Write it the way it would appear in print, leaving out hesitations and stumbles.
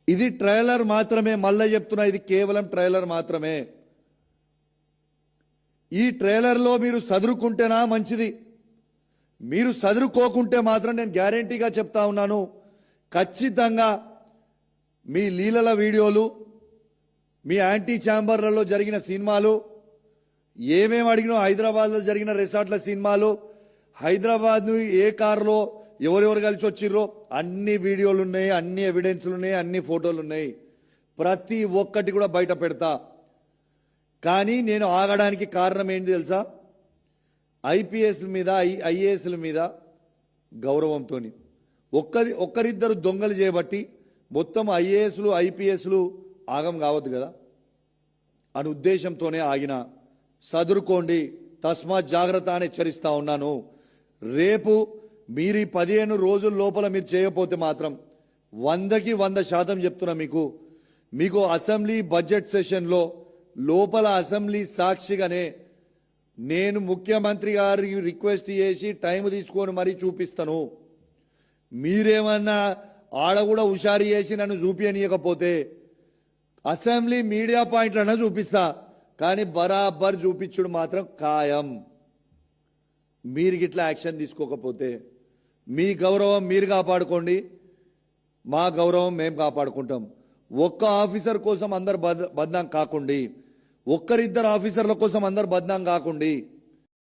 ఇది ట్రైలర్ మాత్రమే, మళ్ళీ చెప్తున్నా, ఇది కేవలం ట్రైలర్ మాత్రమే. ఈ ట్రైలర్లో మీరు చదువుకుంటేనా మంచిది. మీరు చదువుకోకుంటే మాత్రం నేను గ్యారెంటీగా చెప్తా ఉన్నాను, ఖచ్చితంగా మీ లీలల వీడియోలు, మీ యాంటీ ఛాంబర్లలో జరిగిన సినిమాలు, ఏమేమి అడిగినో హైదరాబాద్లో జరిగిన రిసార్ట్ల సినిమాలు, హైదరాబాద్ను ఏ కారులో ఎవరెవరు కలిసి వచ్చిర్రో అన్ని వీడియోలు ఉన్నాయి, అన్ని ఎవిడెన్స్లు ఉన్నాయి, అన్ని ఫోటోలు ఉన్నాయి. ప్రతి ఒక్కటి కూడా బయట పెడతా. కానీ నేను ఆగడానికి కారణం ఏంటి తెలుసా? ఐపీఎస్ల మీద ఐఏఎస్ల మీద గౌరవంతో ఒక్కరిద్దరు దొంగలు చేయబట్టి మొత్తం ఐఏఎస్లు ఐపీఎస్లు ఆగం కావద్దు కదా అని ఉద్దేశంతోనే ఆగిన. సదురుకోండి, తస్మాత్ జాగ్రత్త అని హెచ్చరిస్తా ఉన్నాను. రేపు మీరు ఈ 15 రోజుల లోపల మీరు చేయకపోతే మాత్రం 100కి 100% చెప్తున్నా, మీకు అసెంబ్లీ బడ్జెట్ సెషన్లో లోపల అసెంబ్లీ సాక్షిగానే నేను ముఖ్యమంత్రి గారికి రిక్వెస్ట్ చేసి టైం తీసుకొని మరీ చూపిస్తాను. మీరేమన్నా ఆడ కూడా హుషారు చేసి నన్ను చూపించనీయకపోతే అసెంబ్లీ మీడియా పాయింట్లన్నా చూపిస్తా, కానీ బరాబర్ చూపించుడు మాత్రం ఖాయం. మీరు గిట్లా యాక్షన్ తీసుకోకపోతే మీ గౌరవం మీరు కాపాడుకోండి, మా గౌరవం మేము కాపాడుకుంటాం. ఒక్క ఆఫీసర్ కోసం అందరు బద్నాం కాకండి, ఒక్కరిద్దరు ఆఫీసర్ల కోసం అందరు బద్నాం కాకండి.